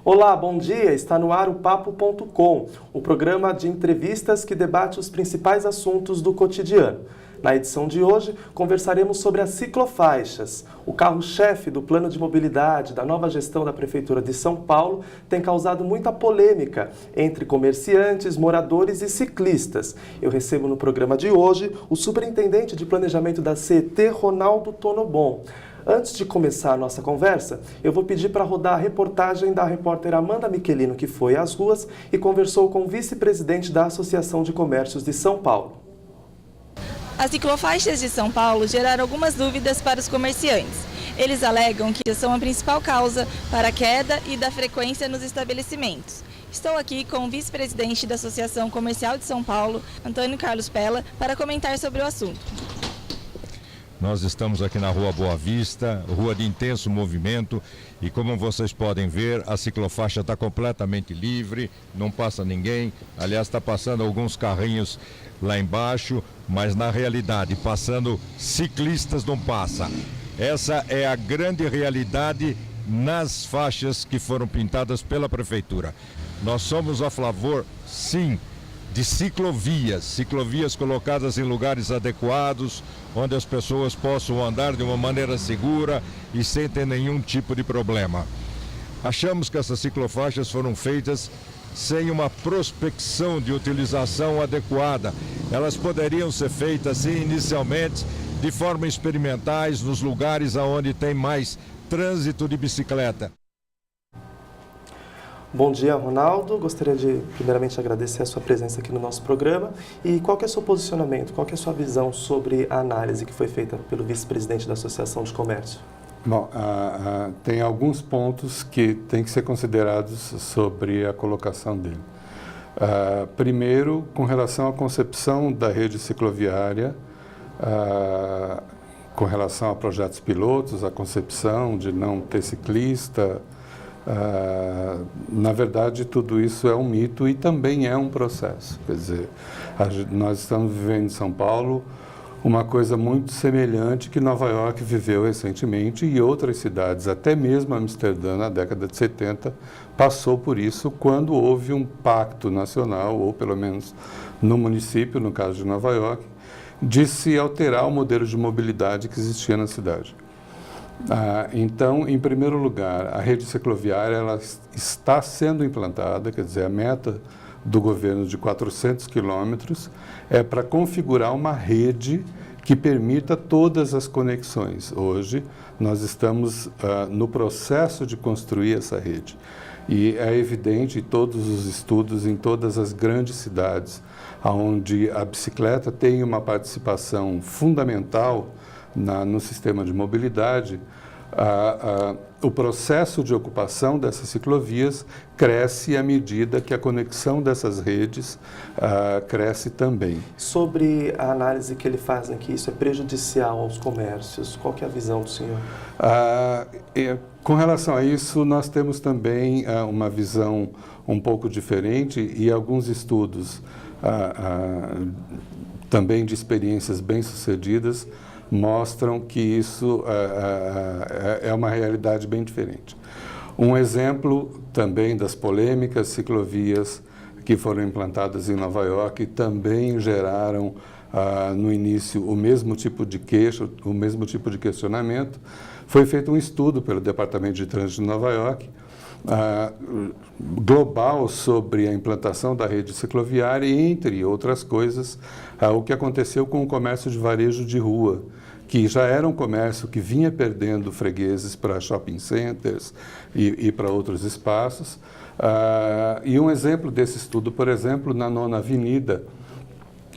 Olá, bom dia! Está no ar o Papo.com, o programa de entrevistas que debate os principais assuntos do cotidiano. Na edição de hoje, conversaremos sobre as ciclofaixas. O carro-chefe do plano de mobilidade da nova gestão da Prefeitura de São Paulo tem causado muita polêmica entre comerciantes, moradores e ciclistas. Eu recebo no programa de hoje o superintendente de planejamento da CET, Ronaldo Tonobon. Antes de começar a nossa conversa, eu vou pedir para rodar a reportagem da repórter Amanda Michelino, que foi às ruas e conversou com o vice-presidente da Associação de Comércios de São Paulo. As ciclofaixas de São Paulo geraram algumas dúvidas para os comerciantes. Eles alegam que são a principal causa para a queda e da frequência nos estabelecimentos. Estou aqui com o vice-presidente da Associação Comercial de São Paulo, Antônio Carlos Pella, para comentar sobre o assunto. Nós estamos aqui na Rua Boa Vista, rua de intenso movimento, e como vocês podem ver, a ciclofaixa está completamente livre, não passa ninguém. Aliás, está passando alguns carrinhos lá embaixo, mas na realidade, passando ciclistas não passa. Essa é a grande realidade nas faixas que foram pintadas pela Prefeitura. Nós somos a favor, sim, de ciclovias colocadas em lugares adequados, onde as pessoas possam andar de uma maneira segura e sem ter nenhum tipo de problema. Achamos que essas ciclofaixas foram feitas sem uma prospecção de utilização adequada. Elas poderiam ser feitas, sim, inicialmente, de forma experimentais, nos lugares onde tem mais trânsito de bicicleta. Bom dia, Ronaldo. Gostaria de, primeiramente, agradecer a sua presença aqui no nosso programa. E qual que é o seu posicionamento, qual que é a sua visão sobre a análise que foi feita pelo vice-presidente da Associação de Comércio? Bom, tem alguns pontos que têm que ser considerados sobre a colocação dele. Primeiro, com relação à concepção da rede cicloviária, com relação a projetos pilotos, a concepção de não ter ciclista. Na verdade, tudo isso é um mito e também é um processo. Quer dizer, nós estamos vivendo em São Paulo uma coisa muito semelhante que Nova York viveu recentemente e outras cidades, até mesmo Amsterdã, na década de 70, passou por isso quando houve um pacto nacional, ou pelo menos no município, no caso de Nova York, de se alterar o modelo de mobilidade que existia na cidade. Então, em primeiro lugar, a rede cicloviária ela está sendo implantada, quer dizer, a meta do governo de 400 quilômetros é para configurar uma rede que permita todas as conexões. Hoje, nós estamos no processo de construir essa rede. E é evidente em todos os estudos, em todas as grandes cidades, onde a bicicleta tem uma participação fundamental no sistema de mobilidade, o processo de ocupação dessas ciclovias cresce à medida que a conexão dessas redes cresce também. Sobre a análise que ele faz, que isso é prejudicial aos comércios, qual que é a visão do senhor? Com relação a isso, nós temos também uma visão um pouco diferente e alguns estudos também de experiências bem-sucedidas mostram que isso é uma realidade bem diferente. Um exemplo também das polêmicas ciclovias que foram implantadas em Nova York também geraram no início o mesmo tipo de queixa, o mesmo tipo de questionamento. Foi feito um estudo pelo Departamento de Trânsito de Nova York, global sobre a implantação da rede cicloviária e, entre outras coisas, o que aconteceu com o comércio de varejo de rua, que já era um comércio que vinha perdendo fregueses para shopping centers e para outros espaços. E um exemplo desse estudo, por exemplo, na 9ª Avenida,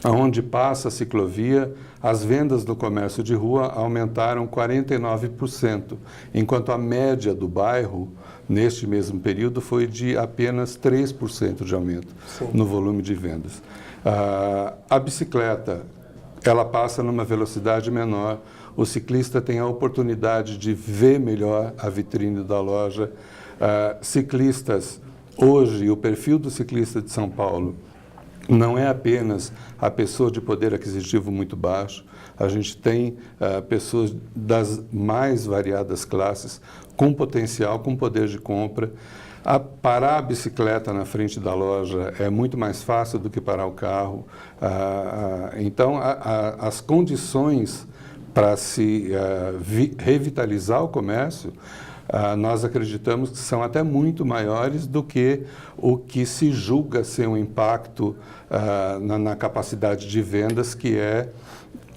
onde passa a ciclovia, as vendas do comércio de rua aumentaram 49%, enquanto a média do bairro, neste mesmo período, foi de apenas 3% de aumento no volume de vendas. A bicicleta, ela passa numa velocidade menor, o ciclista tem a oportunidade de ver melhor a vitrine da loja. Ciclistas, hoje, o perfil do ciclista de São Paulo não é apenas a pessoa de poder aquisitivo muito baixo, a gente tem pessoas das mais variadas classes, com potencial, com poder de compra. Parar a bicicleta na frente da loja é muito mais fácil do que parar o carro. Então, as condições para se revitalizar o comércio, nós acreditamos que são até muito maiores do que o que se julga ser um impacto na capacidade de vendas, que é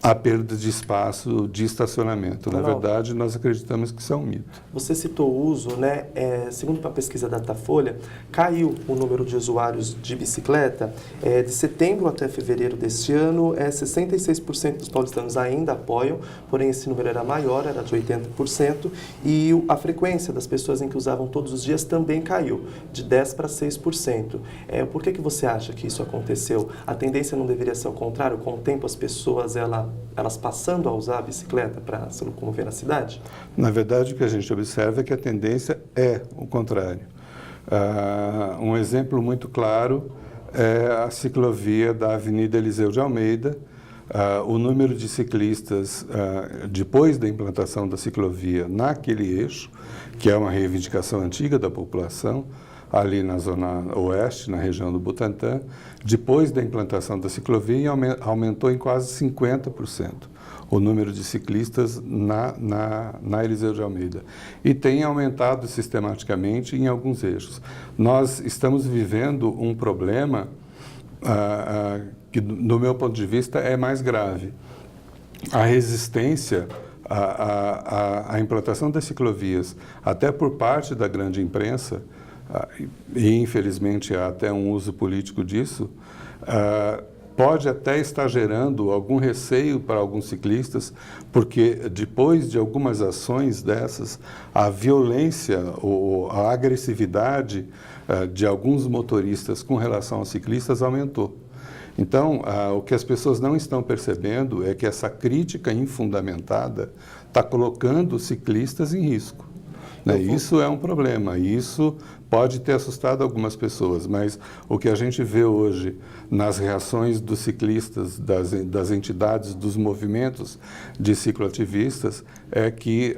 a perda de espaço de estacionamento. Na verdade, nós acreditamos que isso é um mito. Você citou o uso, né? Segundo uma pesquisa da Datafolha, caiu o número de usuários de bicicleta. De setembro até fevereiro deste ano, 66% dos paulistanos ainda apoiam, porém esse número era maior, era de 80%, e a frequência das pessoas em que usavam todos os dias também caiu, de 10% para 6%. Por que você acha que isso aconteceu? A tendência não deveria ser ao contrário? Com o tempo, as pessoas elas passando a usar a bicicleta para se locomover na cidade? Na verdade, o que a gente observa é que a tendência é o contrário. Um exemplo muito claro é a ciclovia da Avenida Eliseu de Almeida. O número de ciclistas, depois da implantação da ciclovia naquele eixo, que é uma reivindicação antiga da população, ali na zona oeste, na região do Butantã, depois da implantação da ciclovia, aumentou em quase 50% o número de ciclistas na Eliseu de Almeida. E tem aumentado sistematicamente em alguns eixos. Nós estamos vivendo um problema que, do meu ponto de vista, é mais grave. A resistência à implantação das ciclovias, até por parte da grande imprensa, e infelizmente há até um uso político disso, pode até estar gerando algum receio para alguns ciclistas, porque depois de algumas ações dessas, a violência ou a agressividade de alguns motoristas com relação aos ciclistas aumentou. Então, o que as pessoas não estão percebendo é que essa crítica infundamentada está colocando os ciclistas em risco. Isso é um problema, e isso pode ter assustado algumas pessoas, mas o que a gente vê hoje nas reações dos ciclistas, das entidades, dos movimentos de cicloativistas, é que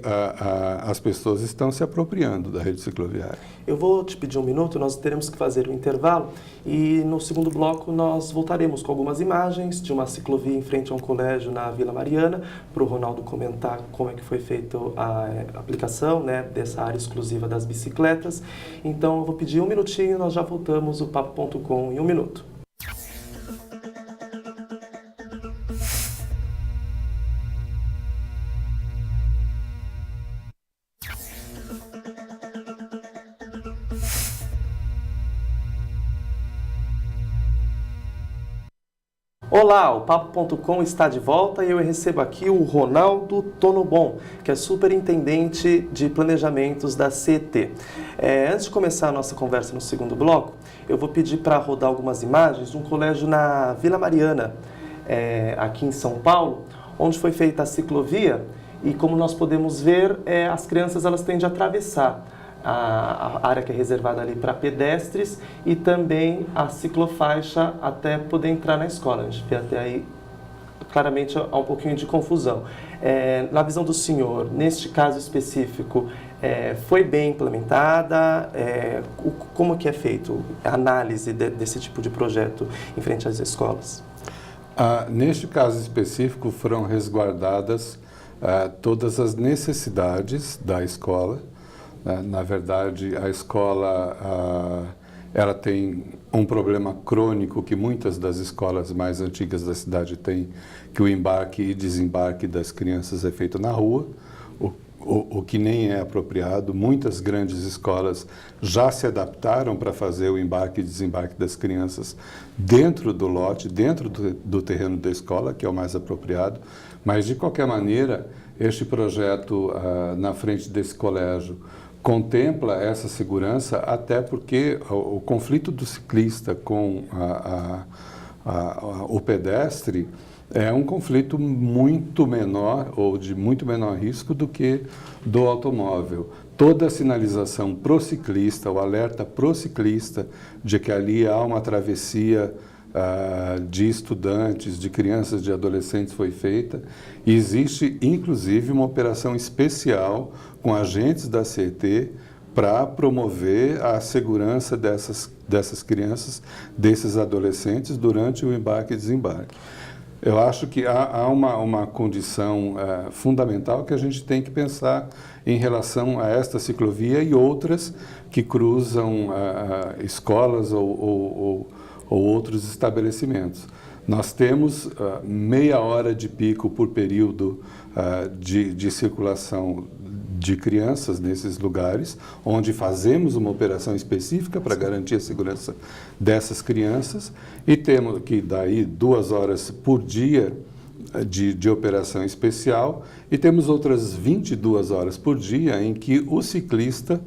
as pessoas estão se apropriando da rede cicloviária. Eu vou te pedir um minuto, nós teremos que fazer um intervalo e no segundo bloco nós voltaremos com algumas imagens de uma ciclovia em frente a um colégio na Vila Mariana, para o Ronaldo comentar como é que foi feita a aplicação, né, dessa área exclusiva das bicicletas. Então eu vou pedir um minutinho e nós já voltamos o Papo.com em um minuto. Olá, o Papo.com está de volta e eu recebo aqui o Ronaldo Tonobon, que é superintendente de planejamentos da CET. Antes de começar a nossa conversa no segundo bloco, eu vou pedir para rodar algumas imagens de um colégio na Vila Mariana, aqui em São Paulo, onde foi feita a ciclovia e, como nós podemos ver, as crianças elas têm de atravessar a área que é reservada ali para pedestres e também a ciclofaixa até poder entrar na escola. A gente vê até aí, claramente, há um pouquinho de confusão. Na visão do senhor, neste caso específico, foi bem implementada? Como que é feito a análise desse tipo de projeto em frente às escolas? Neste caso específico, foram resguardadas todas as necessidades da escola. Na verdade, a escola ela tem um problema crônico que muitas das escolas mais antigas da cidade têm, que o embarque e desembarque das crianças é feito na rua, o que nem é apropriado. Muitas grandes escolas já se adaptaram para fazer o embarque e desembarque das crianças dentro do lote, dentro do terreno da escola, que é o mais apropriado. Mas, de qualquer maneira, este projeto na frente desse colégio contempla essa segurança, até porque o conflito do ciclista com o pedestre é um conflito muito menor ou de muito menor risco do que do automóvel. Toda a sinalização pro ciclista, o alerta pro ciclista de que ali há uma travessia de estudantes, de crianças, de adolescentes foi feita, e existe inclusive uma operação especial com agentes da CET para promover a segurança dessas crianças, desses adolescentes, durante o embarque e desembarque. Eu acho que há uma condição fundamental que a gente tem que pensar em relação a esta ciclovia e outras que cruzam escolas ou outros estabelecimentos. Nós temos meia hora de pico por período de circulação de crianças nesses lugares, onde fazemos uma operação específica para garantir a segurança dessas crianças, e temos que daí 2 horas por dia de operação especial, e temos outras 22 horas por dia em que o ciclista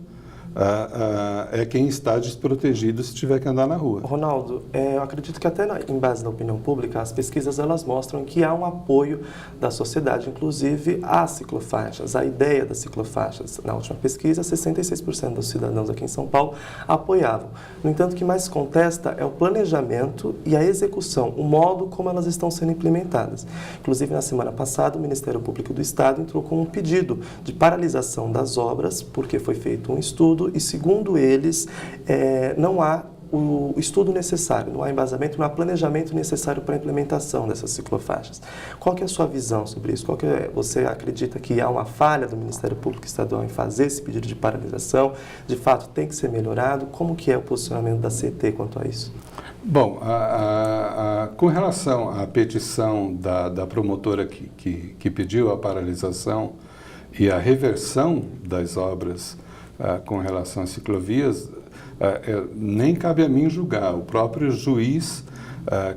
é quem está desprotegido se tiver que andar na rua. Ronaldo, eu acredito que até em base da opinião pública, as pesquisas elas mostram que há um apoio da sociedade, inclusive às ciclofaixas, a ideia das ciclofaixas. Na última pesquisa, 66% dos cidadãos aqui em São Paulo apoiavam. No entanto, o que mais contesta é o planejamento e a execução, o modo como elas estão sendo implementadas. Inclusive, na semana passada, o Ministério Público do Estado entrou com um pedido de paralisação das obras, porque foi feito um estudo e, segundo eles, não há o estudo necessário, não há embasamento, não há planejamento necessário para a implementação dessas ciclofaixas. Qual que é a sua visão sobre isso? Você acredita que há uma falha do Ministério Público Estadual em fazer esse pedido de paralisação? De fato, tem que ser melhorado? Como que é o posicionamento da CET quanto a isso? Bom, com relação à petição da promotora que pediu a paralisação e a reversão das obras com relação às ciclovias, nem cabe a mim julgar. O próprio juiz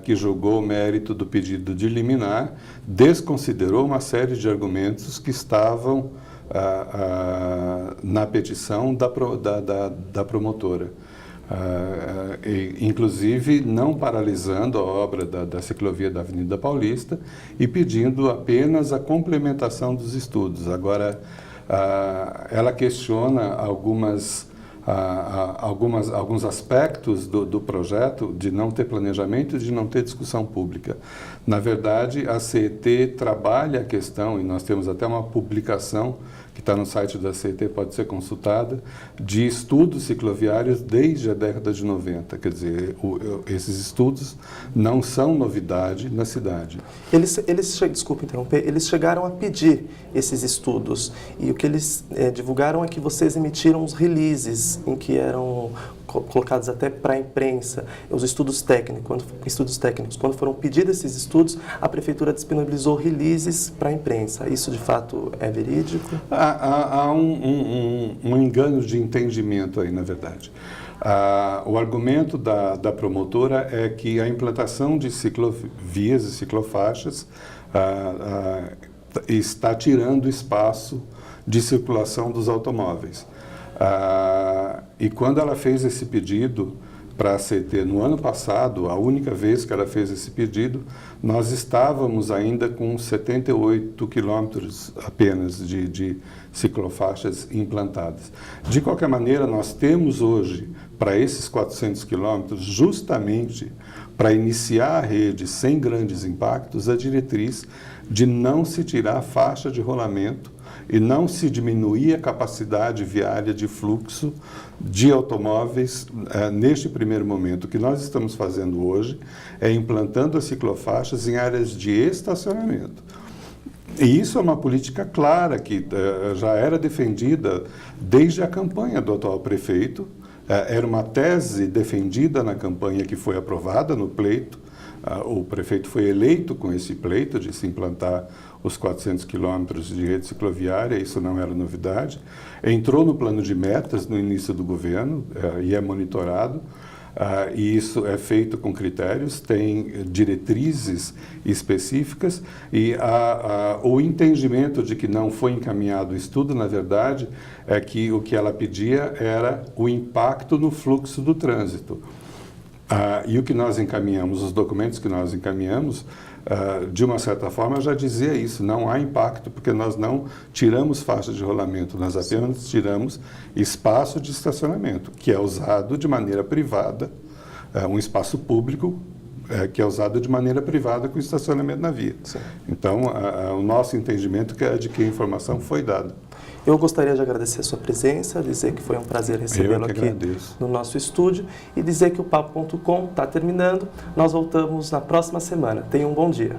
que julgou o mérito do pedido de liminar desconsiderou uma série de argumentos que estavam na petição da promotora. Inclusive não paralisando a obra da ciclovia da Avenida Paulista e pedindo apenas a complementação dos estudos. Agora, ela questiona alguns aspectos do projeto de não ter planejamento e de não ter discussão pública. Na verdade, a CET trabalha a questão, e nós temos até uma publicação que está no site da CET, pode ser consultada, de estudos cicloviários desde a década de 90. Quer dizer, esses estudos não são novidade na cidade. Desculpa interromper, eles chegaram a pedir esses estudos, e o que eles divulgaram é que vocês emitiram os releases em que eram colocados até para a imprensa, os estudos técnicos. Quando foram pedidos esses estudos, a Prefeitura disponibilizou releases para a imprensa. Isso, de fato, é verídico? Há um engano de entendimento aí, na verdade. O argumento da promotora é que a implantação de ciclovias e ciclofaixas está tirando espaço de circulação dos automóveis. E quando ela fez esse pedido para a CET no ano passado, a única vez que ela fez esse pedido, nós estávamos ainda com 78 quilômetros apenas de ciclofaixas implantadas. De qualquer maneira, nós temos hoje, para esses 400 quilômetros, justamente para iniciar a rede sem grandes impactos, a diretriz de não se tirar faixa de rolamento e não se diminuir a capacidade viária de fluxo de automóveis neste primeiro momento. O que nós estamos fazendo hoje é implantando as ciclofaixas em áreas de estacionamento. E isso é uma política clara que já era defendida desde a campanha do atual prefeito. Era uma tese defendida na campanha que foi aprovada no pleito. O prefeito foi eleito com esse pleito de se implantar os 400 quilômetros de rede cicloviária, isso não era novidade. Entrou no plano de metas no início do governo e é monitorado. E isso é feito com critérios, tem diretrizes específicas e o entendimento de que não foi encaminhado o estudo, na verdade, é que o que ela pedia era o impacto no fluxo do trânsito. E o que nós encaminhamos, os documentos que nós encaminhamos, de uma certa forma já dizia isso, não há impacto porque nós não tiramos faixa de rolamento, nós apenas tiramos espaço de estacionamento, que é usado de maneira privada, um espaço público que é usado de maneira privada com estacionamento na via. Sim. Então, o nosso entendimento é de que a informação foi dada. Eu gostaria de agradecer a sua presença, dizer que foi um prazer recebê-lo aqui agradeço. no nosso estúdio e dizer que o Papo.com está terminando. Nós voltamos na próxima semana. Tenha um bom dia.